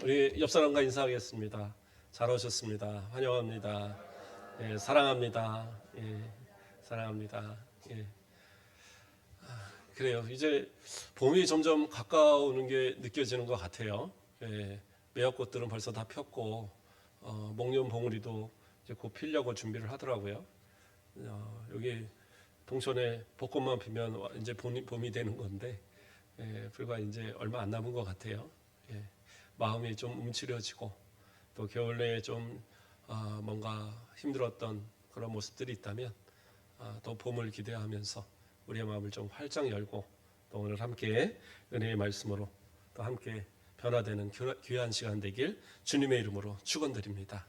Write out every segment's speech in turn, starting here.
우리 옆 사람과 인사하겠습니다. 잘 오셨습니다. 환영합니다. 예, 사랑합니다. 예, 사랑합니다. 예. 그래요. 이제 봄이 점점 가까우는 게 느껴지는 것 같아요. 예, 매화꽃들은 벌써 다 폈고 목련 봉우리도 이제 곧 피려고 준비를 하더라고요. 여기 동천에 벚꽃만 피면 이제 봄이 되는 건데 불과 이제 얼마 안 남은 것 같아요. 예, 마음이 좀 움츠려지고 또 겨울 내에 좀 뭔가 힘들었던 그런 모습들이 있다면 또 봄을 기대하면서 우리의 마음을 좀 활짝 열고 또 오늘 함께 은혜의 말씀으로 또 함께 변화되는 귀한 시간 되길 주님의 이름으로 축원드립니다.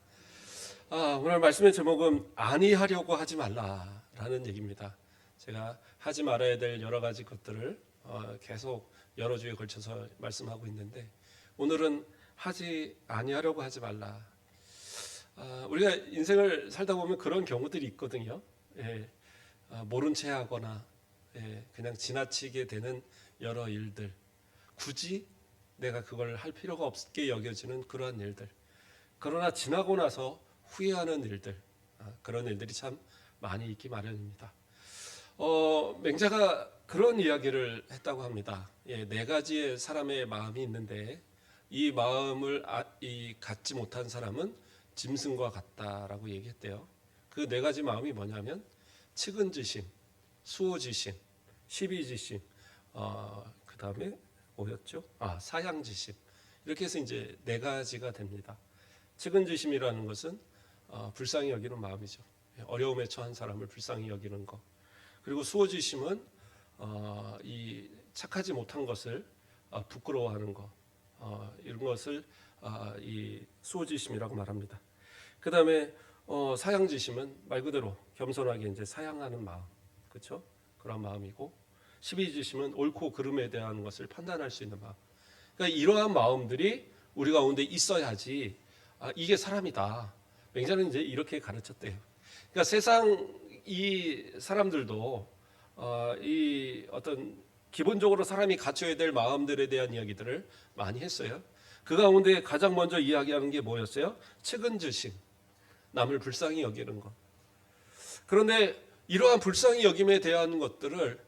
오늘 말씀의 제목은 아니하려고 하지 말라라는 얘기입니다. 제가 하지 말아야 될 여러 가지 것들을 계속 여러 주에 걸쳐서 말씀하고 있는데 오늘은 하지 아니하려고 하지 말라. 우리가 인생을 살다 보면 그런 경우들이 있거든요. 예, 모른 채 하거나 그냥 지나치게 되는 여러 일들, 굳이 내가 그걸 할 필요가 없게 여겨지는 그러한 일들, 그러나 지나고 나서 후회하는 일들, 그런 일들이 참 많이 있기 마련입니다. 맹자가 그런 이야기를 했다고 합니다. 네 가지의 사람의 마음이 있는데 이 마음을 갖지 못한 사람은 짐승과 같다라고 얘기했대요. 그 네 가지 마음이 뭐냐면 측은지심, 수호지심, 시비지심, 그 다음에 뭐였죠? 사양지심. 이렇게 해서 이제 네 가지가 됩니다. 측은지심이라는 것은 불쌍히 여기는 마음이죠. 어려움에 처한 사람을 불쌍히 여기는 것. 그리고 수호지심은 이 착하지 못한 것을 부끄러워하는 것. 이런 것을 이 수호지심이라고 말합니다. 그 다음에 사양지심은 말 그대로 겸손하게 이제 사양하는 마음, 그렇죠? 그런 마음이고, 시비지심은 옳고 그름에 대한 것을 판단할 수 있는 마음. 그러니까 이러한 마음들이 우리 가운데 있어야지 이게 사람이다. 맹자는 이제 이렇게 가르쳤대요. 그러니까 세상 이 사람들도 이 어떤 기본적으로 사람이 갖춰야 될 마음들에 대한 이야기들을 많이 했어요. 그 가운데 가장 먼저 이야기하는 게 뭐였어요? 측은지심, 남을 불쌍히 여기는 것. 그런데 이러한 불쌍히 여김에 대한 것들을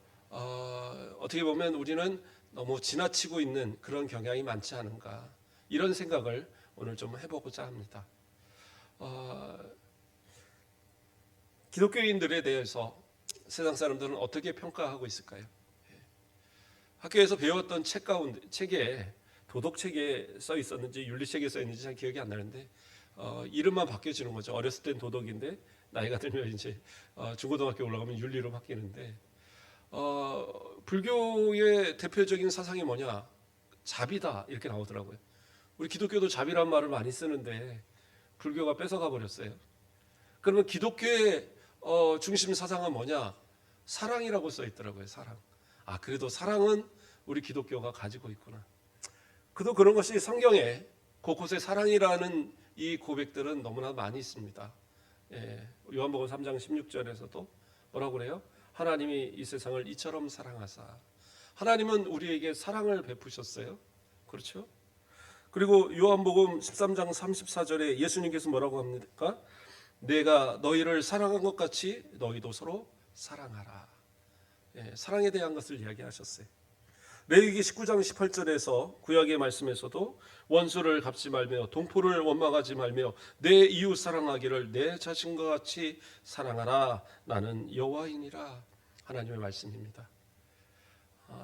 어떻게 보면 우리는 너무 지나치고 있는 그런 경향이 많지 않은가, 이런 생각을 오늘 좀 해보고자 합니다. 기독교인들에 대해서 세상 사람들은 어떻게 평가하고 있을까요? 학교에서 배웠던 책에 도덕책에 써 있었는지 윤리책에 써 있는지 잘 기억이 안 나는데 이름만 바뀌어지는 거죠. 어렸을 땐 도덕인데 나이가 들면 이제 중고등학교 올라가면 윤리로 바뀌는데 불교의 대표적인 사상이 뭐냐? 자비다 이렇게 나오더라고요. 우리 기독교도 자비란 말을 많이 쓰는데 불교가 뺏어가 버렸어요. 그러면 기독교의 중심 사상은 뭐냐? 사랑이라고 써 있더라고요. 사랑. 그래도 사랑은 우리 기독교가 가지고 있구나. 그도 그런 것이 성경에 곳곳에 사랑이라는 이 고백들은 너무나 많이 있습니다. 요한복음 3장 16절에서도 뭐라고 그래요? 하나님이 이 세상을 이처럼 사랑하사. 하나님은 우리에게 사랑을 베푸셨어요. 그렇죠? 그리고 요한복음 13장 34절에 예수님께서 뭐라고 합니까? 내가 너희를 사랑한 것 같이 너희도 서로 사랑하라. 사랑에 대한 것을 이야기하셨어요. 레위기 19장 18절에서 구약의 말씀에서도 원수를 갚지 말며 동포를 원망하지 말며 내 이웃 사랑하기를 내 자신과 같이 사랑하라. 나는 여호와이니라. 하나님의 말씀입니다.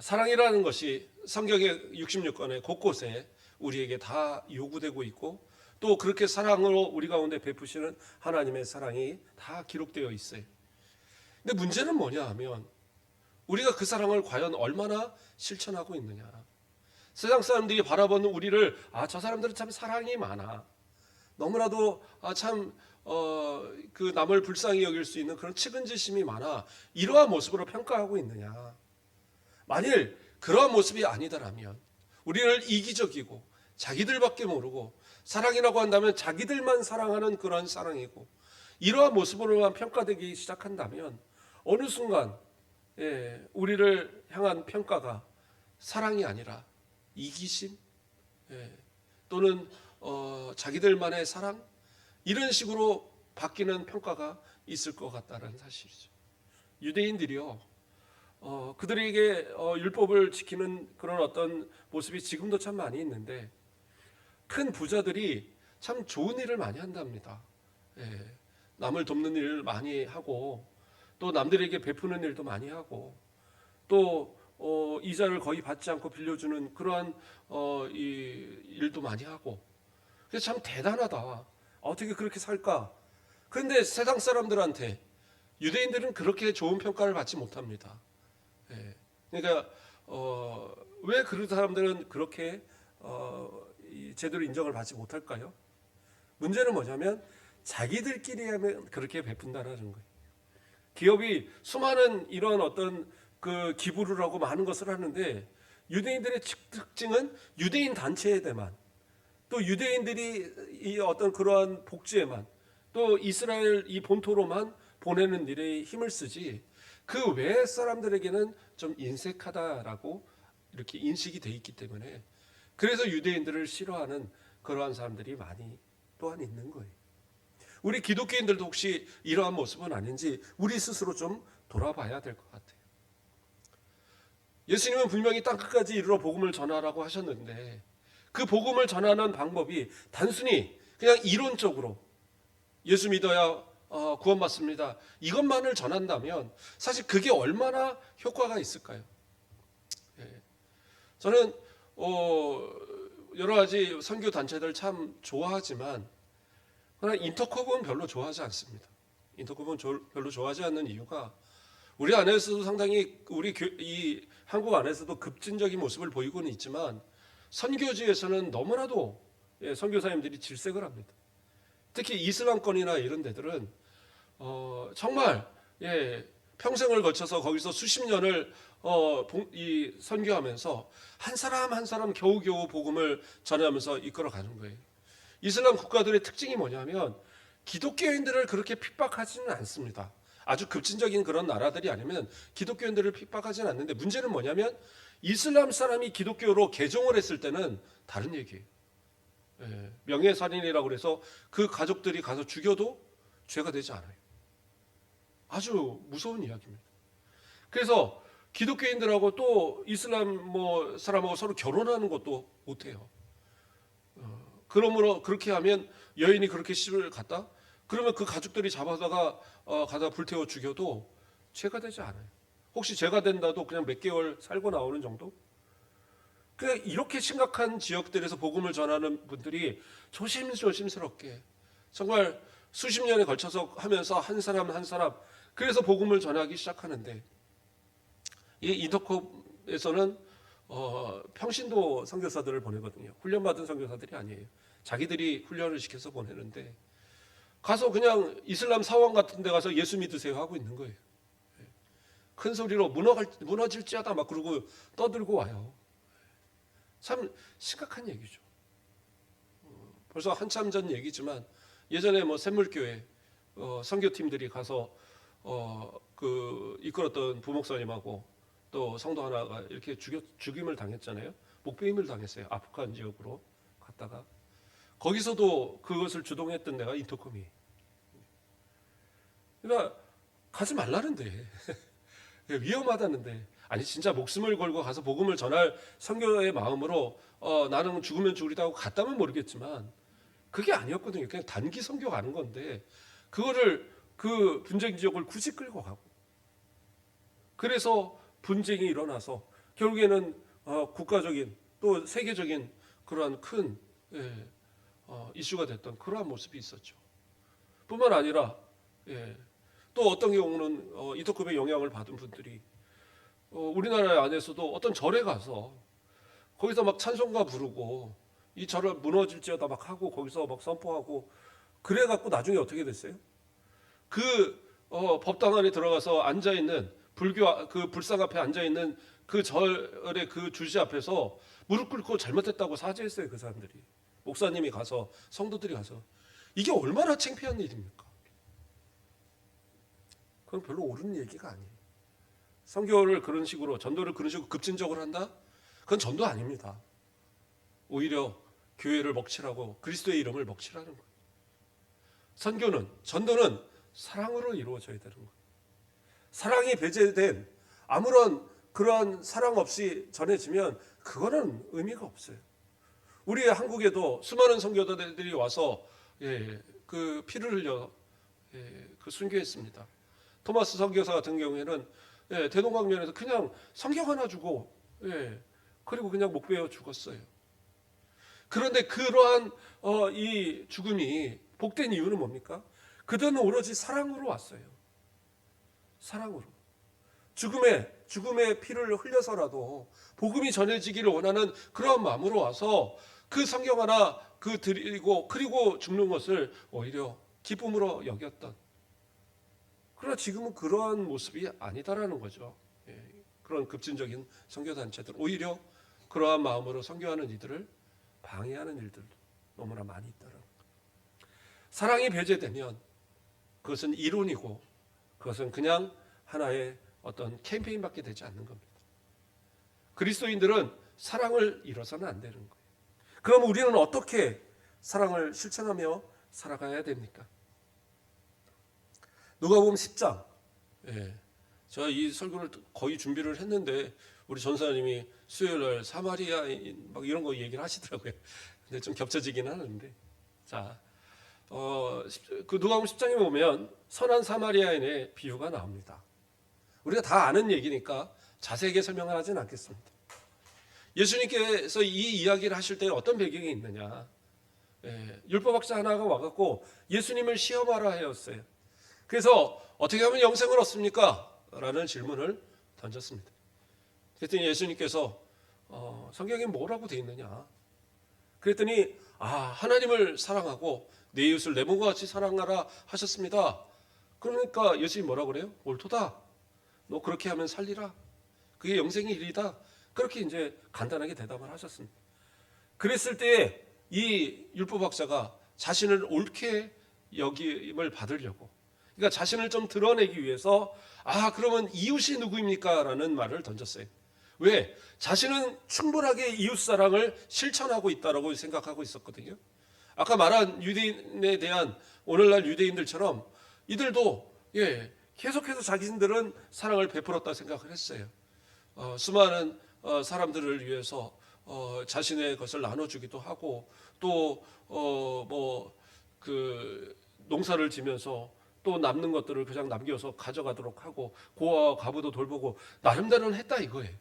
사랑이라는 것이 성경의 66권의 곳곳에 우리에게 다 요구되고 있고 또 그렇게 사랑으로 우리 가운데 베푸시는 하나님의 사랑이 다 기록되어 있어요. 근데 문제는 뭐냐 하면 우리가 그 사랑을 과연 얼마나 실천하고 있느냐. 세상 사람들이 바라보는 우리를 저 사람들은 참 사랑이 많아. 너무나도 그 남을 불쌍히 여길 수 있는 그런 측은지심이 많아. 이러한 모습으로 평가하고 있느냐. 만일 그러한 모습이 아니다라면 우리를 이기적이고 자기들밖에 모르고 사랑이라고 한다면 자기들만 사랑하는 그런 사랑이고 이러한 모습으로만 평가되기 시작한다면 어느 순간 우리를 향한 평가가 사랑이 아니라 이기심, 또는 자기들만의 사랑 이런 식으로 바뀌는 평가가 있을 것 같다는 사실이죠. 유대인들이요, 그들에게 율법을 지키는 그런 어떤 모습이 지금도 참 많이 있는데 큰 부자들이 참 좋은 일을 많이 한답니다. 예, 남을 돕는 일을 많이 하고 또 남들에게 베푸는 일도 많이 하고 또 이자를 거의 받지 않고 빌려주는 그러한 이 일도 많이 하고 그래서 참 대단하다. 어떻게 그렇게 살까? 그런데 세상 사람들한테 유대인들은 그렇게 좋은 평가를 받지 못합니다. 예, 그러니까 왜 그 사람들은 그렇게 제대로 인정을 받지 못할까요? 문제는 뭐냐면 자기들끼리 하면 그렇게 베푼다라는 거예요. 기업이 수많은 이런 어떤 그 기부를 하고 많은 것을 하는데 유대인들의 특징은 유대인 단체에만 또 유대인들이 이 어떤 그러한 복지에만 또 이스라엘 이 본토로만 보내는 일에 힘을 쓰지 그 외의 사람들에게는 좀 인색하다라고 이렇게 인식이 돼 있기 때문에 그래서 유대인들을 싫어하는 그러한 사람들이 많이 또한 있는 거예요. 우리 기독교인들도 혹시 이러한 모습은 아닌지 우리 스스로 좀 돌아봐야 될 것 같아요. 예수님은 분명히 땅끝까지 이르러 복음을 전하라고 하셨는데 그 복음을 전하는 방법이 단순히 그냥 이론적으로 예수 믿어야 구원받습니다. 이것만을 전한다면 사실 그게 얼마나 효과가 있을까요? 예. 저는 여러 가지 선교 단체들 참 좋아하지만 그러나 인터컵은 별로 좋아하지 않습니다. 인터컵은 별로 좋아하지 않는 이유가 우리 안에서도 상당히 이 한국 안에서도 급진적인 모습을 보이고는 있지만 선교지에서는 너무나도 선교사님들이 질색을 합니다. 특히 이슬람권이나 이런 데들은 정말 평생을 거쳐서 거기서 수십 년을 선교하면서 한 사람 한 사람 겨우겨우 복음을 전하면서 이끌어가는 거예요. 이슬람 국가들의 특징이 뭐냐면 기독교인들을 그렇게 핍박하지는 않습니다. 아주 급진적인 그런 나라들이 아니면 기독교인들을 핍박하지는 않는데 문제는 뭐냐면 이슬람 사람이 기독교로 개종을 했을 때는 다른 얘기예요. 명예살인이라고 그래서 그 가족들이 가서 죽여도 죄가 되지 않아요. 아주 무서운 이야기입니다. 그래서 기독교인들하고 또 이슬람 사람하고 서로 결혼하는 것도 못해요. 그러므로 그렇게 하면 여인이 그렇게 시집을 갔다? 그러면 그 가족들이 잡아다가 가다 불태워 죽여도 죄가 되지 않아요. 혹시 죄가 된다도 그냥 몇 개월 살고 나오는 정도? 그냥 이렇게 심각한 지역들에서 복음을 전하는 분들이 조심스럽게 정말 수십 년에 걸쳐서 하면서 한 사람 한 사람 그래서 복음을 전하기 시작하는데 이 인터컵에서는 평신도 선교사들을 보내거든요. 훈련받은 선교사들이 아니에요. 자기들이 훈련을 시켜서 보내는데 가서 그냥 이슬람 사원 같은 데 가서 예수 믿으세요 하고 있는 거예요. 큰 소리로 무너질지어다 막 그러고 떠들고 와요. 참 심각한 얘기죠. 벌써 한참 전 얘기지만 예전에 샘물교회 선교팀들이 가서 이끌었던 부목사님하고 또 성도 하나가 이렇게 죽임을 당했잖아요. 목배임을 당했어요. 아프간 지역으로 갔다가 거기서도 그것을 주동했던 데가 인터컴이. 그러니까 가지 말라는데 위험하다는데 아니 진짜 목숨을 걸고 가서 복음을 전할 선교의 마음으로 나는 죽으면 죽으리다 하고 갔다면 모르겠지만 그게 아니었거든요. 그냥 단기 선교 가는 건데 그거를 그 분쟁 지역을 굳이 끌고 가고 그래서 분쟁이 일어나서 결국에는 국가적인 또 세계적인 그러한 큰 이슈가 됐던 그러한 모습이 있었죠. 뿐만 아니라 또 어떤 경우는 이터컵의 영향을 받은 분들이 우리나라 안에서도 어떤 절에 가서 거기서 막 찬송가 부르고 이 절을 무너질지어다 막 하고 거기서 막 선포하고 그래갖고 나중에 어떻게 됐어요? 그 법당 안에 들어가서 앉아 있는 불교 그 불상 앞에 앉아 있는 그 절의 그 주지 앞에서 무릎 꿇고 잘못했다고 사죄했어요. 그 사람들이 목사님이 가서 성도들이 가서 이게 얼마나 창피한 일입니까? 그건 별로 옳은 얘기가 아니에요. 선교를 그런 식으로 전도를 그런 식으로 급진적으로 한다? 그건 전도 아닙니다. 오히려 교회를 먹칠하고 그리스도의 이름을 먹칠하는 거예요. 선교는, 전도는 사랑으로 이루어져야 되는 거예요. 사랑이 배제된 아무런 그런 사랑 없이 전해지면 그거는 의미가 없어요. 우리 한국에도 수많은 선교사들이 와서 그 피를 흘려 그 순교했습니다. 토마스 선교사 같은 경우에는 대동강변에서 그냥 성경 하나 주고 그리고 그냥 목 베어 죽었어요. 그런데 그러한 이 죽음이 복된 이유는 뭡니까? 그들은 오로지 사랑으로 왔어요. 사랑으로. 죽음의 피를 흘려서라도 복음이 전해지기를 원하는 그런 마음으로 와서 그 성경 하나 그 드리고 그리고 죽는 것을 오히려 기쁨으로 여겼던. 그러나 지금은 그러한 모습이 아니다라는 거죠. 그런 급진적인 선교단체들 오히려 그러한 마음으로 선교하는 이들을 방해하는 일들도 너무나 많이 있다라는 거예요. 사랑이 배제되면 그것은 이론이고 그것은 그냥 하나의 어떤 캠페인밖에 되지 않는 겁니다. 그리스도인들은 사랑을 잃어서는 안 되는 거예요. 그럼 우리는 어떻게 사랑을 실천하며 살아가야 됩니까? 누가복음 10장. 제가 이 설교를 거의 준비를 했는데 우리 전사님이 수요일날 사마리아인 막 이런 거 얘기를 하시더라고요. 근데 좀 겹쳐지긴 하는데. 자, 그 누가복음 10장에 보면 선한 사마리아인의 비유가 나옵니다. 우리가 다 아는 얘기니까 자세하게 설명을 하진 않겠습니다. 예수님께서 이 이야기를 하실 때 어떤 배경이 있느냐. 율법학자 하나가 와갖고 예수님을 시험하라 하였어요. 그래서 어떻게 하면 영생을 얻습니까? 라는 질문을 던졌습니다. 그랬더니 예수님께서 성경에 뭐라고 되어 있느냐. 그랬더니 하나님을 사랑하고 내 이웃을 내 몸과 같이 사랑하라 하셨습니다. 그러니까 예수님이 뭐라고 그래요? 옳도다. 너 그렇게 하면 살리라. 그게 영생의 일이다. 그렇게 이제 간단하게 대답을 하셨습니다. 그랬을 때 이 율법학자가 자신을 옳게 여김을 받으려고, 그러니까 자신을 좀 드러내기 위해서 그러면 이웃이 누구입니까? 라는 말을 던졌어요. 왜? 자신은 충분하게 이웃 사랑을 실천하고 있다고 생각하고 있었거든요. 아까 말한 유대인에 대한 오늘날 유대인들처럼 이들도 계속해서 자기들은 사랑을 베풀었다 생각을 했어요. 수많은 사람들을 위해서 자신의 것을 나눠주기도 하고 또 그 농사를 지면서 또 남는 것들을 그냥 남겨서 가져가도록 하고 고아와 과부도 돌보고 나름대로는 했다 이거예요.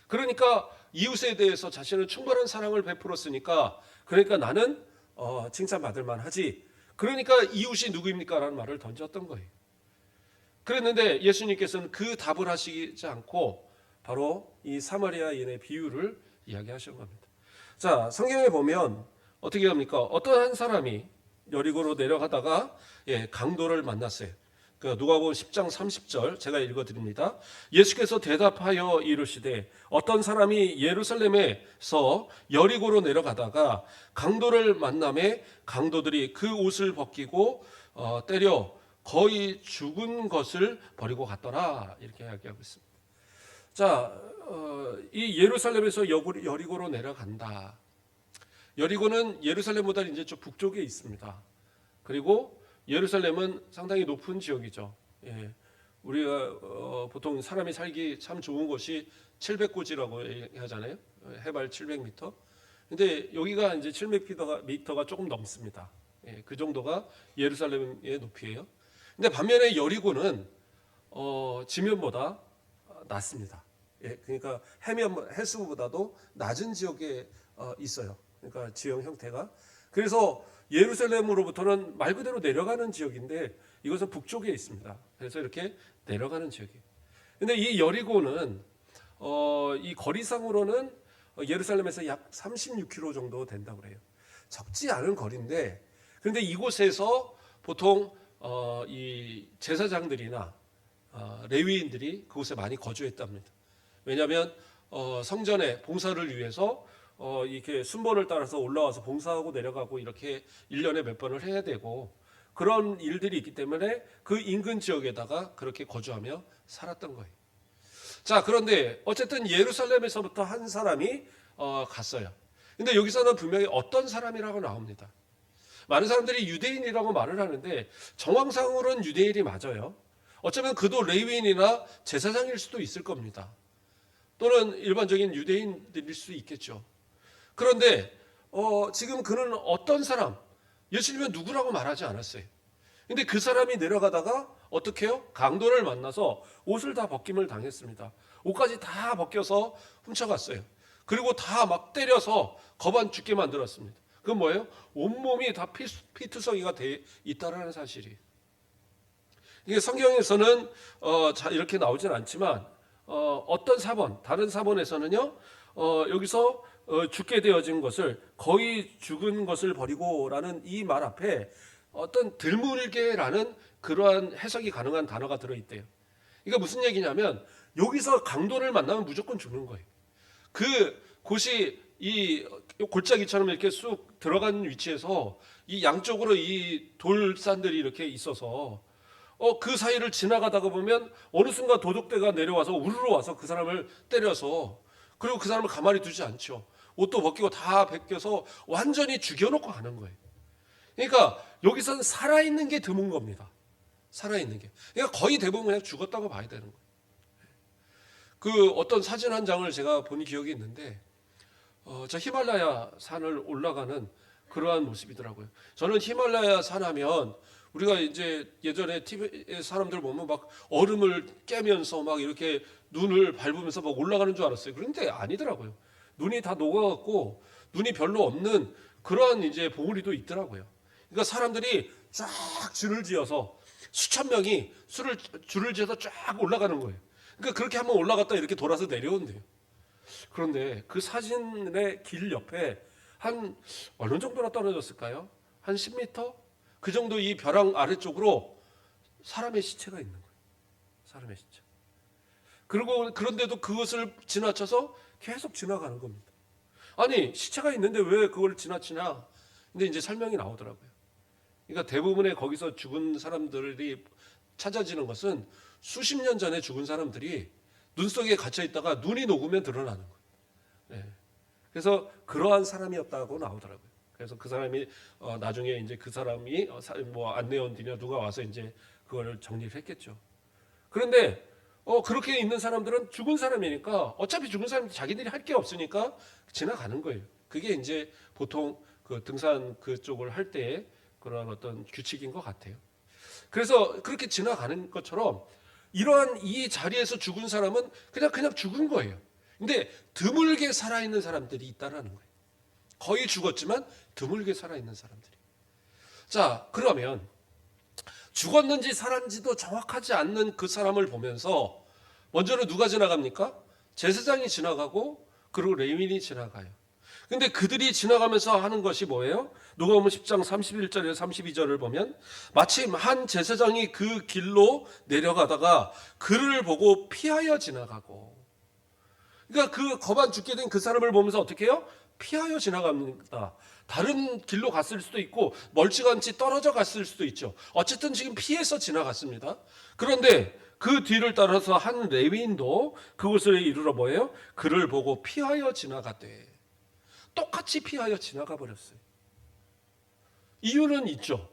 그러니까 이웃에 대해서 자신은 충분한 사랑을 베풀었으니까 그러니까 나는 칭찬받을 만하지. 그러니까 이웃이 누구입니까? 라는 말을 던졌던 거예요. 그랬는데 예수님께서는 그 답을 하시지 않고 바로 이 사마리아인의 비유를 이야기하신 겁니다. 자, 성경에 보면 어떻게 합니까? 어떤 한 사람이 여리고로 내려가다가 강도를 만났어요. 누가복음 10장 30절 제가 읽어드립니다. 예수께서 대답하여 이르시되 어떤 사람이 예루살렘에서 여리고로 내려가다가 강도를 만나매 강도들이 그 옷을 벗기고 때려 거의 죽은 것을 버리고 갔더라. 이렇게 이야기하고 있습니다. 자, 이 예루살렘에서 여리고로 내려간다. 여리고는 예루살렘보다 이제 좀 북쪽에 있습니다. 그리고 예루살렘은 상당히 높은 지역이죠. 우리가 보통 사람이 살기 참 좋은 곳이 700고지라고 하잖아요. 해발 700m. 근데 여기가 이제 700m가 조금 넘습니다. 그 정도가 예루살렘의 높이에요. 근데 반면에 여리고는 지면보다 낮습니다. 그러니까 해수보다도 낮은 지역에 있어요. 그러니까 지형 형태가. 그래서 예루살렘으로부터는 말 그대로 내려가는 지역인데 이것은 북쪽에 있습니다. 그래서 이렇게 내려가는 지역이에요. 근데 이 여리고는 이 거리상으로는 예루살렘에서 약 36km 정도 된다고 그래요. 적지 않은 거리인데 그런데 이곳에서 보통 이 제사장들이나 레위인들이 그곳에 많이 거주했답니다. 왜냐하면 성전의 봉사를 위해서 이렇게 순번을 따라서 올라와서 봉사하고 내려가고 이렇게 1년에 몇 번을 해야 되고 그런 일들이 있기 때문에 그 인근 지역에다가 그렇게 거주하며 살았던 거예요. 자, 그런데 어쨌든 예루살렘에서부터 한 사람이 갔어요. 근데 여기서는 분명히 어떤 사람이라고 나옵니다. 많은 사람들이 유대인이라고 말을 하는데 정황상으로는 유대인이 맞아요. 어쩌면 그도 레위인이나 제사장일 수도 있을 겁니다. 또는 일반적인 유대인들일 수 있겠죠. 그런데 지금 그는 어떤 사람, 예수님은 누구라고 말하지 않았어요. 근데 그 사람이 내려가다가 어떻게 해요? 강도를 만나서 옷을 다 벗김을 당했습니다. 옷까지 다 벗겨서 훔쳐갔어요. 그리고 다 막 때려서 거반 죽게 만들었습니다. 그건 뭐예요? 온몸이 다 피투성이가 돼 있다라는 사실이. 이게 성경에서는 이렇게 나오진 않지만 어떤 사본, 다른 사본에서는요, 여기서 죽게 되어진 것을 거의 죽은 것을 버리고라는 이 말 앞에 어떤 들물게라는 그러한 해석이 가능한 단어가 들어있대요. 이게 무슨 얘기냐면 여기서 강도를 만나면 무조건 죽는 거예요. 그 곳이 이 골짜기처럼 이렇게 쑥 들어간 위치에서 이 양쪽으로 이 돌산들이 이렇게 있어서 그 사이를 지나가다가 보면 어느 순간 도둑대가 내려와서 우르르 와서 그 사람을 때려서 그리고 그 사람을 가만히 두지 않죠. 옷도 벗기고 다 벗겨서 완전히 죽여놓고 가는 거예요. 그러니까 여기서는 살아있는 게 드문 겁니다. 살아있는 게. 그러니까 거의 대부분 그냥 죽었다고 봐야 되는 거예요. 그 어떤 사진 한 장을 제가 본 기억이 있는데 저 히말라야 산을 올라가는 그러한 모습이더라고요. 저는 히말라야 산 하면 우리가 이제 예전에 TV에 사람들 보면 막 얼음을 깨면서 막 이렇게 눈을 밟으면서 막 올라가는 줄 알았어요. 그런데 아니더라고요. 눈이 다 녹아갖고 눈이 별로 없는 그러한 이제 봉우리도 있더라고요. 그러니까 사람들이 쫙 줄을 지어서 수천 명이 줄을 지어서 쫙 올라가는 거예요. 그러니까 그렇게 한번 올라갔다 이렇게 돌아서 내려온대요. 그런데 그 사진의 길 옆에 한 어느 정도나 떨어졌을까요? 한 10m? 그 정도 이 벼랑 아래쪽으로 사람의 시체가 있는 거예요. 사람의 시체. 그리고 그런데도 그것을 지나쳐서 계속 지나가는 겁니다. 아니 시체가 있는데 왜 그걸 지나치냐? 근데 이제 설명이 나오더라고요. 그러니까 대부분의 거기서 죽은 사람들이 찾아지는 것은 수십 년 전에 죽은 사람들이 눈 속에 갇혀 있다가 눈이 녹으면 드러나는 거예요. 네. 그래서 그러한 사람이었다고 나오더라고요. 그래서 그 사람이 나중에 이제 그 사람이 뭐 안내원들이나 누가 와서 이제 그거를 정리를 했겠죠. 그런데 그렇게 있는 사람들은 죽은 사람이니까 어차피 죽은 사람이 자기들이 할 게 없으니까 지나가는 거예요. 그게 이제 보통 그 등산 그쪽을 할 때의 그런 어떤 규칙인 것 같아요. 그래서 그렇게 지나가는 것처럼 이러한 이 자리에서 죽은 사람은 그냥 죽은 거예요. 근데 드물게 살아있는 사람들이 있다라는 거예요. 거의 죽었지만 드물게 살아있는 사람들이. 자, 그러면 죽었는지 살았는지도 정확하지 않는 그 사람을 보면서 먼저는 누가 지나갑니까? 제사장이 지나가고 그리고 레위인이 지나가요. 근데 그들이 지나가면서 하는 것이 뭐예요? 누가복음 10장 31절에서 32절을 보면 마침 한 제사장이 그 길로 내려가다가 그를 보고 피하여 지나가고, 그러니까 그 거반 죽게 된 그 사람을 보면서 어떻게 해요? 피하여 지나갑니다. 다른 길로 갔을 수도 있고 멀찌감치 떨어져 갔을 수도 있죠. 어쨌든 지금 피해서 지나갔습니다. 그런데 그 뒤를 따라서 한 레위인도 그곳을 이르러 뭐예요? 그를 보고 피하여 지나가되, 똑같이 피하여 지나가 버렸어요. 이유는 있죠.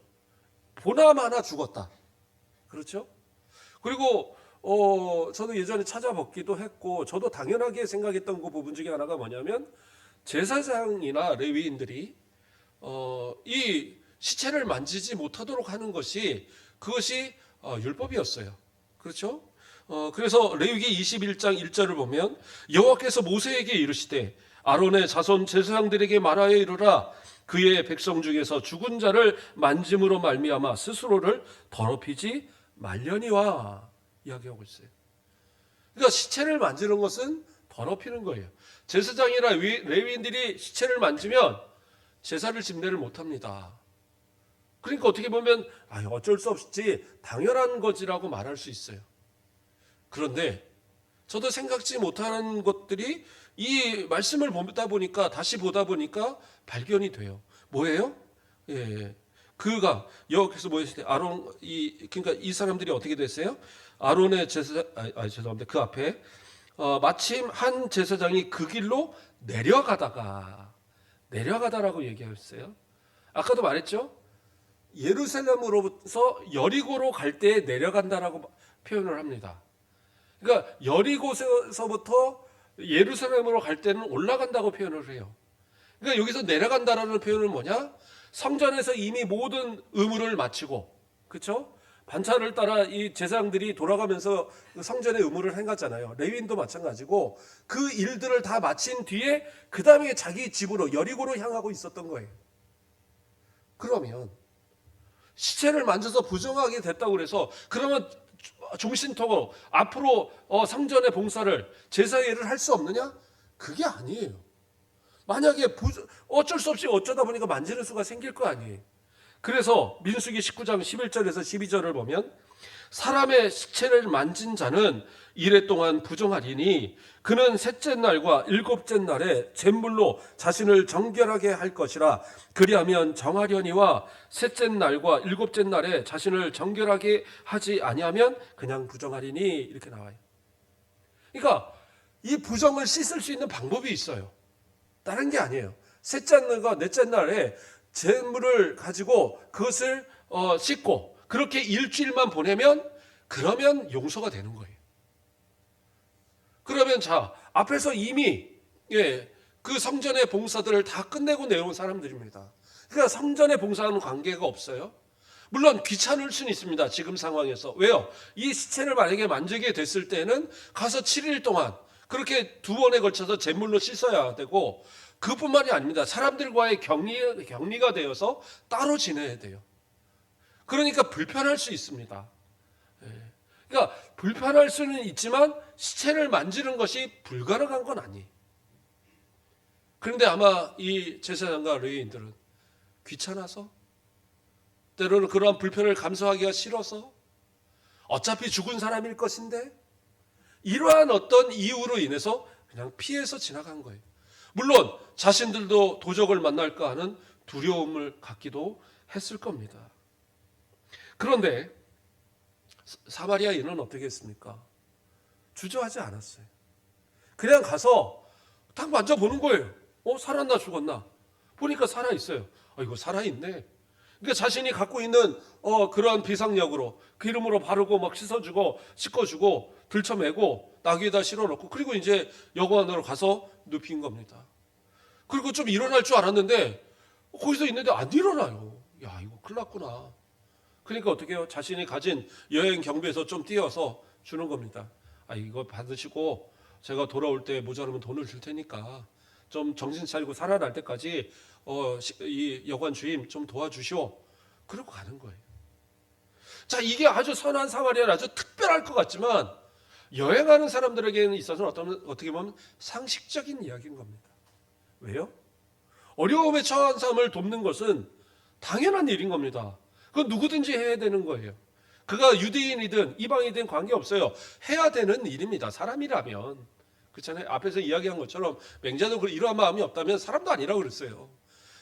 보나마나 죽었다. 그렇죠? 그리고 저도 예전에 찾아봤기도 했고 저도 당연하게 생각했던 그 부분 중에 하나가 뭐냐면 제사장이나 레위인들이 이 시체를 만지지 못하도록 하는 것이 그것이 율법이었어요. 그렇죠? 그래서 레위기 21장 1절을 보면 여호와께서 모세에게 이르시되 아론의 자손 제사장들에게 말하여 이르라 그의 백성 중에서 죽은 자를 만짐으로 말미암아 스스로를 더럽히지 말려니와 이야기하고 있어요. 그러니까 시체를 만지는 것은 더럽히는 거예요. 제사장이나 레위인들이 시체를 만지면 제사를 집례를 못합니다. 그러니까 어떻게 보면 어쩔 수 없이 당연한 거지라고 말할 수 있어요. 그런데 저도 생각지 못하는 것들이 이 말씀을 보다 보니까 다시 보다 보니까 발견이 돼요. 뭐예요? 예. 그가 여기서 뭐였을 때 그러니까 이 사람들이 어떻게 됐어요? 아론의 죄송합니다. 그 앞에 마침 한 제사장이 그 길로 내려가다가 내려가다라고 얘기했어요. 아까도 말했죠. 예루살렘으로부터 여리고로 갈 때 내려간다라고 표현을 합니다. 그러니까 여리고에서부터 예루살렘으로 갈 때는 올라간다고 표현을 해요. 그러니까 여기서 내려간다라는 표현은 뭐냐? 성전에서 이미 모든 의무를 마치고, 그렇죠? 반차를 따라 이 제사장들이 돌아가면서 성전의 의무를 행하잖아요. 레위인도 마찬가지고 그 일들을 다 마친 뒤에 그 다음에 자기 집으로 여리고로 향하고 있었던 거예요. 그러면 시체를 만져서 부정하게 됐다고 그래서 그러면 종신토고 앞으로 성전의 봉사를 제사회를 할 수 없느냐? 그게 아니에요. 만약에 어쩔 수 없이 어쩌다 보니까 만지는 수가 생길 거 아니에요. 그래서 민수기 19장 11절에서 12절을 보면 사람의 시체를 만진 자는 이래 동안 부정하리니 그는 셋째 날과 일곱째 날에 잿물로 자신을 정결하게 할 것이라. 그리하면 정하려니와 셋째 날과 일곱째 날에 자신을 정결하게 하지 아니하면 그냥 부정하리니, 이렇게 나와요. 그러니까 이 부정을 씻을 수 있는 방법이 있어요. 다른 게 아니에요. 셋째 날과 넷째 날에 잿물을 가지고 그것을 씻고 그렇게 일주일만 보내면 그러면 용서가 되는 거예요. 그러면 자, 앞에서 이미 그 성전의 봉사들을 다 끝내고 내려온 사람들입니다. 그러니까 성전의 봉사하는 관계가 없어요. 물론 귀찮을 수는 있습니다. 지금 상황에서. 왜요? 이 시체를 만약에 만지게 됐을 때는 가서 7일 동안 그렇게 두 번에 걸쳐서 잿물로 씻어야 되고, 그뿐만이 아닙니다. 사람들과의 격리가 되어서 따로 지내야 돼요. 그러니까 불편할 수 있습니다. 그러니까 불편할 수는 있지만 시체를 만지는 것이 불가능한 건 아니에요. 그런데 아마 이 제사장과 레위인들은 귀찮아서, 때로는 그러한 불편을 감수하기가 싫어서, 어차피 죽은 사람일 것인데, 이러한 어떤 이유로 인해서 그냥 피해서 지나간 거예요. 물론 자신들도 도적을 만날까 하는 두려움을 갖기도 했을 겁니다. 그런데 사마리아인은 어떻게 했습니까? 주저하지 않았어요. 그냥 가서 딱 만져보는 거예요. 살았나 죽었나? 보니까 살아있어요. 이거 살아있네. 그러니까 자신이 갖고 있는 그러한 비상약으로 기름으로 바르고 막 씻어주고 씻어주고 들쳐매고 나귀에다 실어놓고, 그리고 이제 여관으로 가서 눕힌 겁니다. 그리고 좀 일어날 줄 알았는데 거기서 있는데 안 일어나요. 야, 이거 큰일 났구나. 그러니까 어떻게 해요? 자신이 가진 여행 경비에서 좀 띄어서 주는 겁니다. 이거 받으시고 제가 돌아올 때 모자르면 돈을 줄 테니까 좀 정신 차리고 살아날 때까지 이 여관 주임 좀 도와주시오. 그러고 가는 거예요. 자, 이게 아주 선한 사마리아는 아주 특별할 것 같지만 여행하는 사람들에게는 있어서는 어떻게 보면 상식적인 이야기인 겁니다. 왜요? 어려움에 처한 사람을 돕는 것은 당연한 일인 겁니다. 그건 누구든지 해야 되는 거예요. 그가 유대인이든 이방인이든 관계없어요. 해야 되는 일입니다. 사람이라면. 그렇잖아요. 앞에서 이야기한 것처럼 맹자도 이러한 마음이 없다면 사람도 아니라고 그랬어요.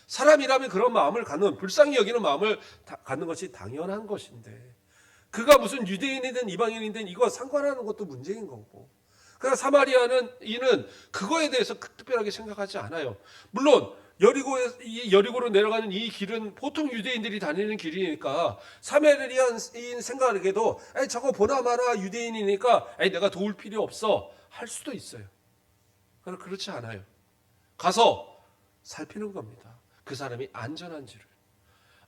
사람이라면 그런 마음을 갖는, 불쌍히 여기는 마음을 갖는 것이 당연한 것인데, 그가 무슨 유대인이든 이방인이든 이거 상관하는 것도 문제인 거고, 그러나 사마리아는 이는 그거에 대해서 특별하게 생각하지 않아요. 물론 여리고로 내려가는 이 길은 보통 유대인들이 다니는 길이니까 사마리아인 생각에도 저거 보나마나 유대인이니까 내가 도울 필요 없어 할 수도 있어요. 그러나 그렇지 않아요. 가서 살피는 겁니다. 그 사람이 안전한지를.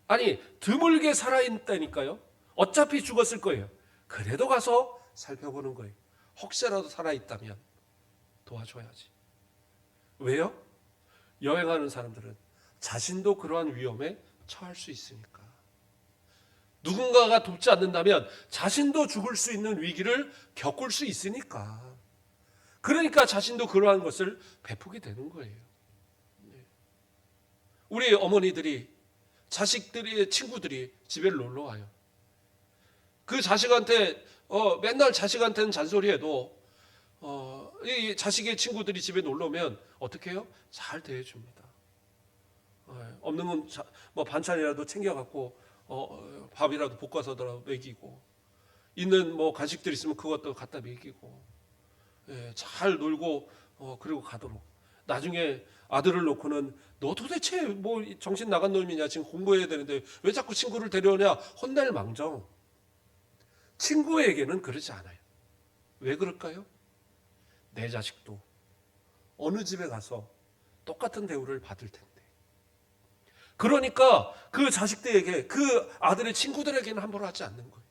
아니, 드물게 살아있다니까요. 어차피 죽었을 거예요. 그래도 가서 살펴보는 거예요. 혹시라도 살아있다면 도와줘야지. 왜요? 여행하는 사람들은 자신도 그러한 위험에 처할 수 있으니까. 누군가가 돕지 않는다면 자신도 죽을 수 있는 위기를 겪을 수 있으니까. 그러니까 자신도 그러한 것을 베푸게 되는 거예요. 우리 어머니들이 자식들이, 친구들이 집에 놀러 와요. 그 자식한테 맨날 자식한테는 잔소리해도 이 자식의 친구들이 집에 놀러 오면 어떻게 해요? 잘 대해줍니다. 없는 건 뭐 반찬이라도 챙겨갖고 밥이라도 볶아서라도 먹이고, 있는 뭐 간식들 있으면 그것도 갖다 먹이고, 잘 놀고 그리고 가도록. 나중에 아들을 놓고는 너 도대체 뭐 정신 나간 놈이냐, 지금 공부해야 되는데 왜 자꾸 친구를 데려오냐, 혼낼 망정. 친구에게는 그러지 않아요. 왜 그럴까요? 내 자식도 어느 집에 가서 똑같은 대우를 받을 텐데. 그러니까 그 자식들에게, 그 아들의 친구들에게는 함부로 하지 않는 거예요.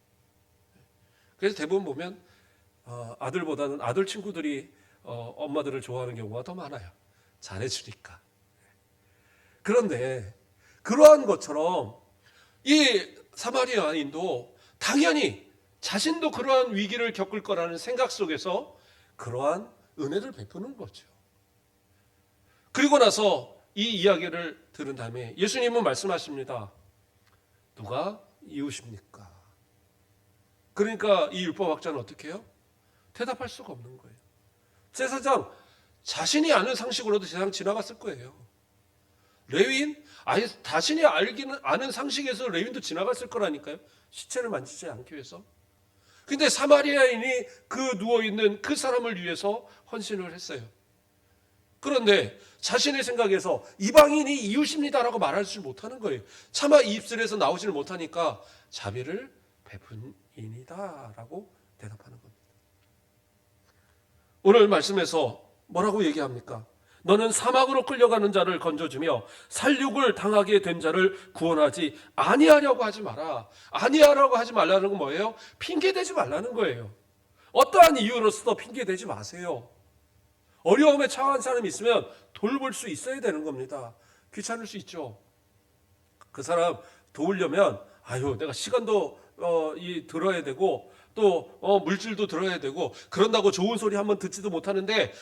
그래서 대부분 보면 아들보다는 아들 친구들이 엄마들을 좋아하는 경우가 더 많아요. 잘해주니까. 그런데 그러한 것처럼 이 사마리아인도 당연히 자신도 그러한 위기를 겪을 거라는 생각 속에서 그러한 은혜를 베푸는 거죠. 그리고 나서 이 이야기를 들은 다음에 예수님은 말씀하십니다. 누가 이웃입니까? 그러니까 이 율법학자는 어떻게 해요? 대답할 수가 없는 거예요. 제사장 자신이 아는 상식으로도 세상 지나갔을 거예요. 레위인? 아니, 자신이 아는 상식에서 레위인도 지나갔을 거라니까요. 시체를 만지지 않기 위해서. 근데 사마리아인이 그 누워있는 그 사람을 위해서 헌신을 했어요. 그런데 자신의 생각에서 이방인이 이웃입니다라고 말할 줄 못하는 거예요. 차마 이 입술에서 나오지를 못하니까 자비를 베푼이니다라고 대답하는 겁니다. 오늘 말씀에서 뭐라고 얘기합니까? 너는 사막으로 끌려가는 자를 건져주며 살육을 당하게 된 자를 구원하지 아니하려고 하지 마라. 아니하라고 하지 말라는 건 뭐예요? 핑계대지 말라는 거예요. 어떠한 이유로서도 핑계대지 마세요. 어려움에 처한 사람이 있으면 돌볼 수 있어야 되는 겁니다. 귀찮을 수 있죠. 그 사람 도우려면 내가 시간도 들어야 되고 또 물질도 들어야 되고 그런다고 좋은 소리 한번 듣지도 못하는데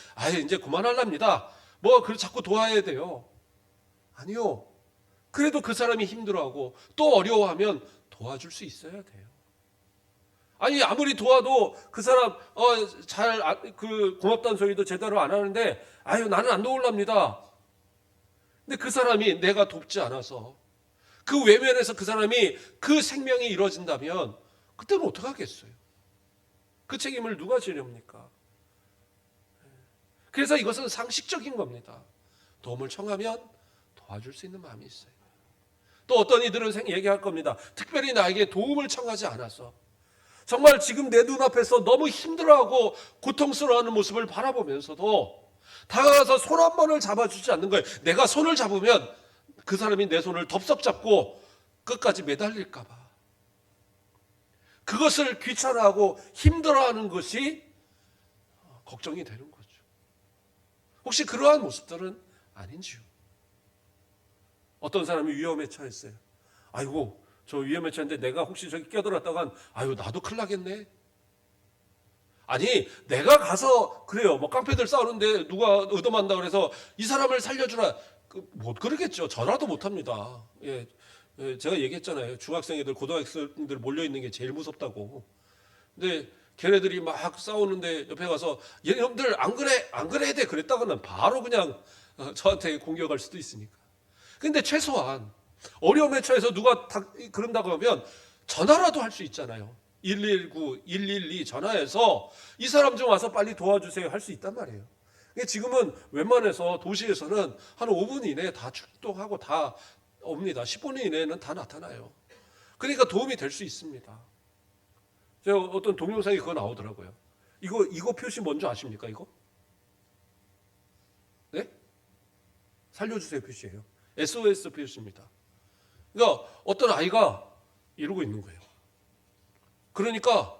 이제 그만할랍니다. 자꾸 도와야 돼요. 아니요. 그래도 그 사람이 힘들어하고 또 어려워하면 도와줄 수 있어야 돼요. 아무리 도와도 그 사람 고맙다는 소리도 제대로 안 하는데 나는 안 도울랍니다. 근데 그 사람이 내가 돕지 않아서 그 외면에서 그 사람이 그 생명이 이루어진다면 그때는 어떡하겠어요? 그 책임을 누가 지렵니까? 그래서 이것은 상식적인 겁니다. 도움을 청하면 도와줄 수 있는 마음이 있어요. 또 어떤 이들은 얘기할 겁니다. 특별히 나에게 도움을 청하지 않아서 정말 지금 내 눈앞에서 너무 힘들어하고 고통스러워하는 모습을 바라보면서도 다가가서 손 한 번을 잡아주지 않는 거예요. 내가 손을 잡으면 그 사람이 내 손을 덥석 잡고 끝까지 매달릴까 봐. 그것을 귀찮아하고 힘들어하는 것이 걱정이 되는 거죠. 혹시 그러한 모습들은 아닌지요? 어떤 사람이 위험에 처했어요. 저 위험에 처했는데 내가 혹시 저기 끼어들었다간 나도 큰일 나겠네. 내가 가서 그래요. 깡패들 싸우는데 누가 얻어만다 그래서 이 사람을 살려주라. 못 그러겠죠. 저라도 못합니다. 제가 얘기했잖아요. 중학생애들, 고등학생들 몰려있는 게 제일 무섭다고. 근데 걔네들이 막 싸우는데 옆에 가서 얘네들 안 그래? 안 그래야 돼? 그랬다가는 바로 그냥 저한테 공격할 수도 있으니까. 근데 최소한 어려움에 처해서 누가 그런다고 하면 전화라도 할 수 있잖아요. 119, 112 전화해서 이 사람 좀 와서 빨리 도와주세요 할 수 있단 말이에요. 지금은 웬만해서 도시에서는 한 5분 이내에 다 출동하고 다 옵니다. 10분 이내에는 다 나타나요. 그러니까 도움이 될 수 있습니다. 제가 어떤 동영상이 그거 나오더라고요. 이거 표시 뭔지 아십니까? 이거? 네? 살려주세요 표시예요. SOS 표시입니다. 그러니까 어떤 아이가 이러고 있는 거예요. 그러니까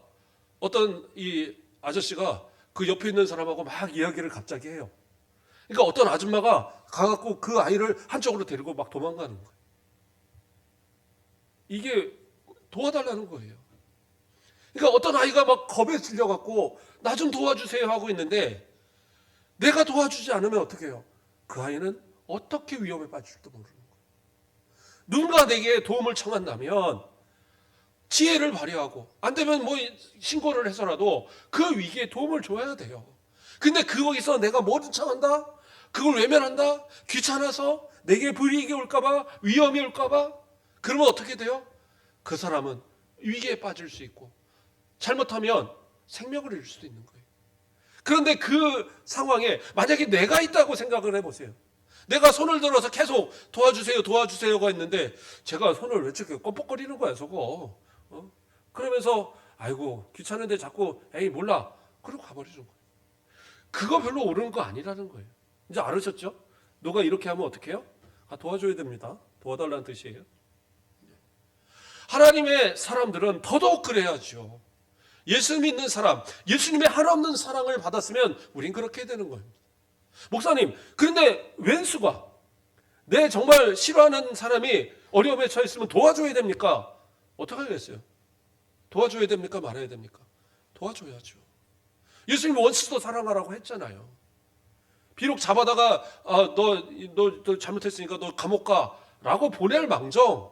어떤 이 아저씨가 그 옆에 있는 사람하고 막 이야기를 갑자기 해요. 그러니까 어떤 아줌마가 가갖고 그 아이를 한쪽으로 데리고 막 도망가는 거예요. 이게 도와달라는 거예요. 그러니까 어떤 아이가 막 겁에 질려갖고 나 좀 도와주세요 하고 있는데 내가 도와주지 않으면 어떻게 해요? 그 아이는 어떻게 위험에 빠질지도 모르는 거예요. 누군가 내게 도움을 청한다면 지혜를 발휘하고 안 되면 신고를 해서라도 그 위기에 도움을 줘야 돼요. 근데 거기서 내가 뭐를 청한다? 그걸 외면한다? 귀찮아서 내게 불이익이 올까봐? 위험이 올까봐? 그러면 어떻게 돼요? 그 사람은 위기에 빠질 수 있고 잘못하면 생명을 잃을 수도 있는 거예요. 그런데 그 상황에 만약에 내가 있다고 생각을 해보세요. 내가 손을 들어서 계속 도와주세요, 도와주세요가 있는데 제가 손을 왜 이렇게 껌뻑거리는 거야, 저거. 그러면서 아이고 귀찮은데 자꾸 에이 몰라. 그러고 가버리는 거예요. 그거 별로 옳은 거 아니라는 거예요. 이제 알으셨죠? 너가 이렇게 하면 어떻게 해요? 도와줘야 됩니다. 도와달라는 뜻이에요. 하나님의 사람들은 더더욱 그래야죠. 예수 믿는 사람, 예수님의 한없는 사랑을 받았으면 우린 그렇게 되는 거예요. 목사님, 그런데 왼수가 내 정말 싫어하는 사람이 어려움에 처했으면 도와줘야 됩니까? 어떻게 하겠어요? 도와줘야 됩니까? 말아야 됩니까? 도와줘야죠. 예수님 원수도 사랑하라고 했잖아요. 비록 잡아다가 너 잘못했으니까 너 감옥 가라고 보낼 망정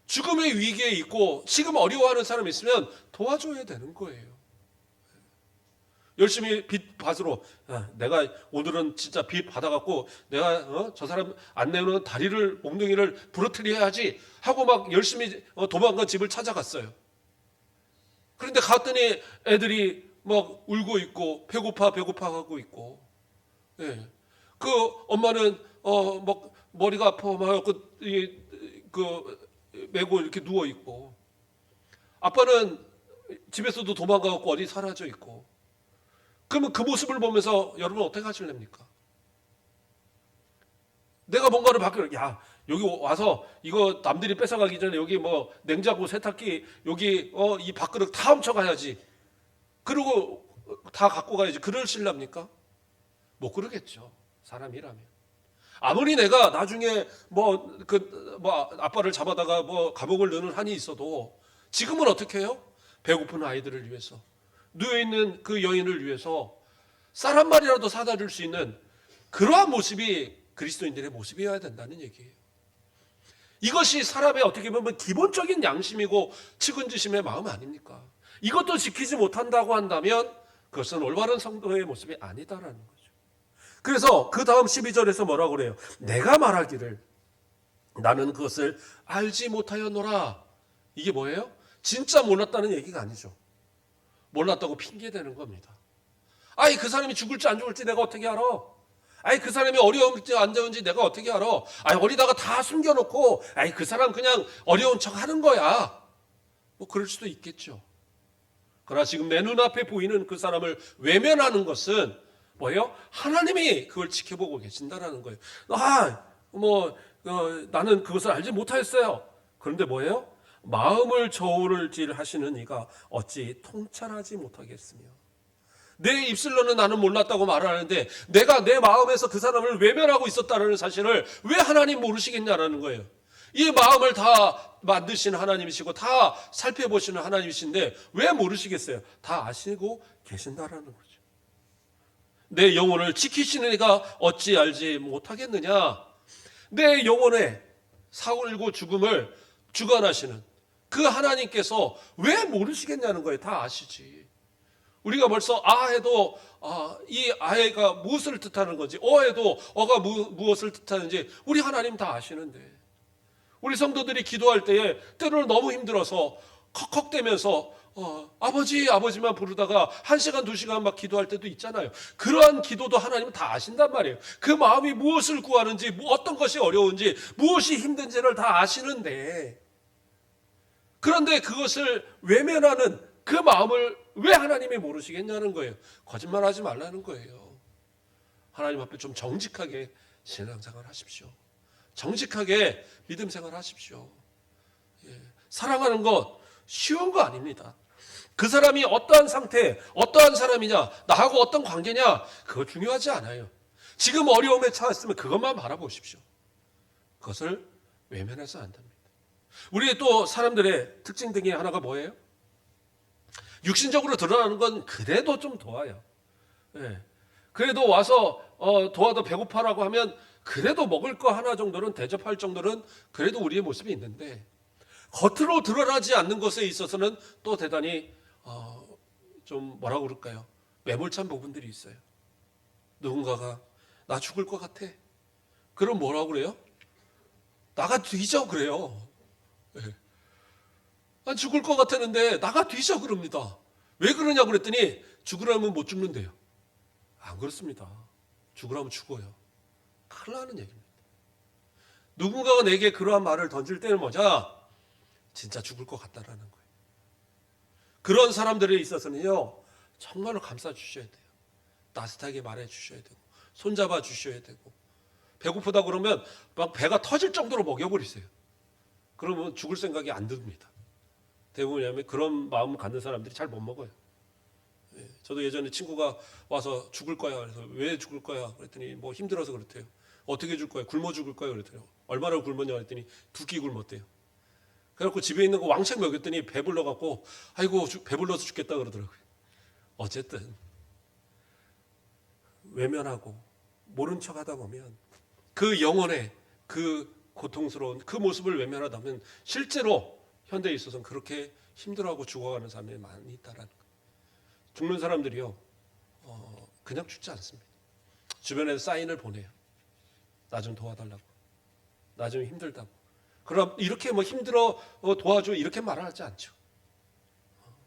죽음의 위기에 있고 지금 어려워하는 사람이 있으면 도와줘야 되는 거예요. 열심히 빚 받으러 내가 오늘은 진짜 빚 받아갖고 내가 저 사람 안 내는 다리를 몽둥이를 부러뜨려야지 하고 막 열심히 도망간 집을 찾아갔어요. 그런데 갔더니 애들이 막 울고 있고 배고파 하고 있고, 예. 그 엄마는 막 머리가 아파 막 메고 이렇게 누워 있고, 아빠는 집에서도 도망가고 어디 사라져 있고. 그러면 그 모습을 보면서 여러분 어떻게 하실랍니까? 내가 뭔가를 바뀌어, 야 여기 와서 이거 남들이 뺏어가기 전에 여기 뭐 냉장고, 세탁기 여기 이 밥그릇 다 훔쳐가야지. 그리고 다 갖고 가야지. 그러실랍니까? 못 그러겠죠. 사람이라면. 아무리 내가 나중에 아빠를 잡아다가 감옥을 넣는 한이 있어도 지금은 어떻게 해요? 배고픈 아이들을 위해서, 누워있는 그 여인을 위해서 쌀 한 마리라도 사다 줄 수 있는 그러한 모습이 그리스도인들의 모습이어야 된다는 얘기예요. 이것이 사람의 어떻게 보면 기본적인 양심이고 측은지심의 마음 아닙니까? 이것도 지키지 못한다고 한다면 그것은 올바른 성도의 모습이 아니다라는 거죠. 그래서 그 다음 12절에서 뭐라고 그래요? 내가 말하기를 나는 그것을 알지 못하였노라. 이게 뭐예요? 진짜 몰랐다는 얘기가 아니죠. 몰랐다고 핑계대는 겁니다. 아이 그 사람이 죽을지 안 죽을지 내가 어떻게 알아? 아이 그 사람이 어려운지 안 좋은지 내가 어떻게 알아? 아이 어디다가 다 숨겨놓고 아이 그 사람 그냥 어려운 척 하는 거야. 뭐 그럴 수도 있겠죠. 그러나 지금 내 눈앞에 보이는 그 사람을 외면하는 것은 뭐예요? 하나님이 그걸 지켜보고 계신다라는 거예요. 나는 그것을 알지 못하였어요. 그런데 뭐예요? 마음을 저울질 하시는 이가 어찌 통찰하지 못하겠으며. 내 입술로는 나는 몰랐다고 말하는데 내가 내 마음에서 그 사람을 외면하고 있었다는 사실을 왜 하나님 모르시겠냐라는 거예요. 이 마음을 다 만드시는 하나님이시고 다 살펴보시는 하나님이신데 왜 모르시겠어요? 다 아시고 계신다라는 거죠. 내 영혼을 지키시는 이가 어찌 알지 못하겠느냐. 내 영혼의 사울고 죽음을 주관하시는 그 하나님께서 왜 모르시겠냐는 거예요. 다 아시지. 우리가 벌써 해도 이 아해가 무엇을 뜻하는 건지, 해도 어가 무엇을 뜻하는지 우리 하나님 다 아시는데, 우리 성도들이 기도할 때에 때로는 너무 힘들어서 컥컥대면서 아버지만 부르다가 1시간 2시간 막 기도할 때도 있잖아요. 그러한 기도도 하나님은 다 아신단 말이에요. 그 마음이 무엇을 구하는지, 어떤 것이 어려운지, 무엇이 힘든지를 다 아시는데, 그런데 그것을 외면하는 그 마음을 왜 하나님이 모르시겠냐는 거예요. 거짓말하지 말라는 거예요. 하나님 앞에 좀 정직하게 신앙생활 하십시오. 정직하게 믿음생활 하십시오. 사랑하는 것 쉬운 거 아닙니다. 그 사람이 어떠한 상태, 어떠한 사람이냐, 나하고 어떤 관계냐, 그거 중요하지 않아요. 지금 어려움에 처했으면 그것만 바라보십시오. 그것을 외면해서 안 됩니다. 우리의 또 사람들의 특징 중에 하나가 뭐예요? 육신적으로 드러나는 건 그래도 좀 도와요. 그래도 와서 도와도 배고파라고 하면 그래도 먹을 거 하나 정도는 대접할 정도는 그래도 우리의 모습이 있는데, 겉으로 드러나지 않는 것에 있어서는 또 대단히 좀 뭐라고 그럴까요? 매몰찬 부분들이 있어요. 누군가가 나 죽을 것 같아. 그럼 뭐라고 그래요? 나가 뒤져 그래요. 난 죽을 것 같았는데 나가 뒤져 그럽니다. 왜 그러냐고 그랬더니 죽으라면 못 죽는데요. 안 그렇습니다. 죽으라면 죽어요. 큰일 나는 얘기입니다. 누군가가 내게 그러한 말을 던질 때는 뭐냐? 진짜 죽을 것 같다라는 거예요. 그런 사람들에 있어서는요, 정말로 감싸 주셔야 돼요. 따뜻하게 말해 주셔야 되고, 손잡아 주셔야 되고, 배고프다 그러면 막 배가 터질 정도로 먹여버리세요. 그러면 죽을 생각이 안 듭니다. 대부분 왜냐하면 그런 마음 갖는 사람들이 잘 못 먹어요. 저도 예전에 친구가 와서 죽을 거야. 그래서 왜 죽을 거야? 그랬더니 뭐 힘들어서 그렇대요. 어떻게 죽을 거야? 굶어 죽을 거야? 그랬더니 얼마나 굶었냐? 그랬더니 2끼 굶었대요. 그래갖고 집에 있는 거 왕창 먹였더니 배불러갖고 아이고 배불러서 죽겠다 그러더라고요. 어쨌든 외면하고 모른 척하다 보면 그 영혼의 그 고통스러운 그 모습을 외면하다면 실제로 현대에 있어서는 그렇게 힘들어하고 죽어가는 사람들이 많이 있다라는 거예요. 죽는 사람들이요 그냥 죽지 않습니다. 주변에서 사인을 보내요. 나 좀 도와달라고, 나 좀 힘들다고. 그럼 이렇게 뭐 힘들어 도와줘 이렇게 말하지 않죠.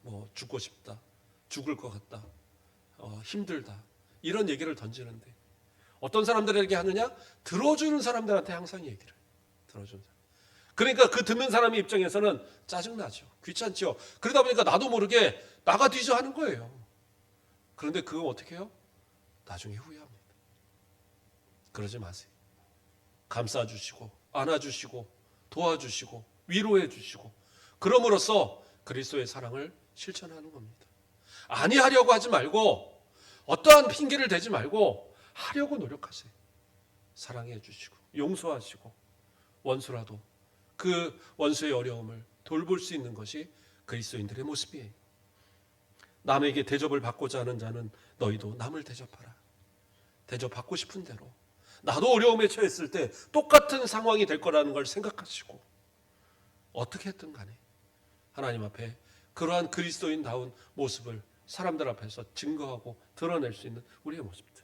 뭐 죽고 싶다, 죽을 것 같다, 힘들다 이런 얘기를 던지는데 어떤 사람들에게 하느냐? 들어주는 사람들한테 항상 얘기를 들어주는 사람. 그러니까 그 듣는 사람의 입장에서는 짜증나죠. 귀찮죠. 그러다 보니까 나도 모르게 나가 뒤져 하는 거예요. 그런데 그거 어떻게 해요? 나중에 후회합니다. 그러지 마세요. 감싸주시고 안아주시고 도와주시고 위로해 주시고 그럼으로써 그리스도의 사랑을 실천하는 겁니다. 아니하려고 하지 말고 어떠한 핑계를 대지 말고 하려고 노력하세요. 사랑해 주시고 용서하시고 원수라도 그 원수의 어려움을 돌볼 수 있는 것이 그리스도인들의 모습이에요. 남에게 대접을 받고자 하는 자는 너희도 남을 대접하라. 대접받고 싶은 대로 나도 어려움에 처했을 때 똑같은 상황이 될 거라는 걸 생각하시고 어떻게 했든 간에 하나님 앞에 그러한 그리스도인다운 모습을 사람들 앞에서 증거하고 드러낼 수 있는 우리의 모습들.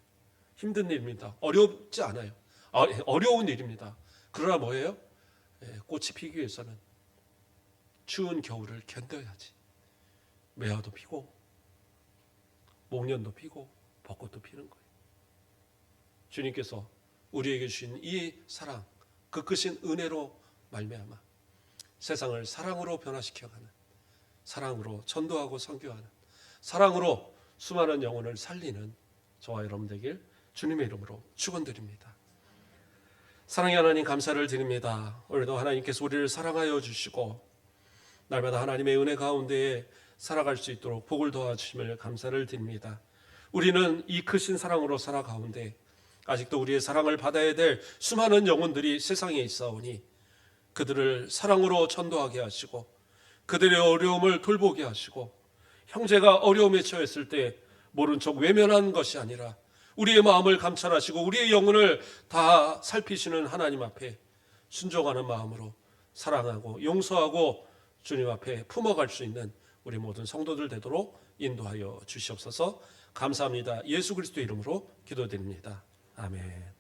힘든 일입니다. 어렵지 않아요. 어려운 일입니다. 그러나 뭐예요? 꽃이 피기 위해서는 추운 겨울을 견뎌야지. 매화도 피고 목련도 피고 벚꽃도 피는 거예요. 주님께서 우리에게 주신 이 사랑, 그 크신 은혜로 말미암아 세상을 사랑으로 변화시켜가는, 사랑으로 전도하고 선교하는, 사랑으로 수많은 영혼을 살리는 저와 여러분 되길 주님의 이름으로 축원드립니다. 사랑의 하나님 감사를 드립니다. 오늘도 하나님께서 우리를 사랑하여 주시고 날마다 하나님의 은혜 가운데에 살아갈 수 있도록 복을 도와주심을 감사를 드립니다. 우리는 이 크신 사랑으로 살아가운데 아직도 우리의 사랑을 받아야 될 수많은 영혼들이 세상에 있사오니 그들을 사랑으로 전도하게 하시고 그들의 어려움을 돌보게 하시고 형제가 어려움에 처했을 때 모른 척 외면하는 것이 아니라 우리의 마음을 감찰하시고 우리의 영혼을 다 살피시는 하나님 앞에 순종하는 마음으로 사랑하고 용서하고 주님 앞에 품어갈 수 있는 우리 모든 성도들 되도록 인도하여 주시옵소서. 감사합니다. 예수 그리스도의 이름으로 기도드립니다. 아멘.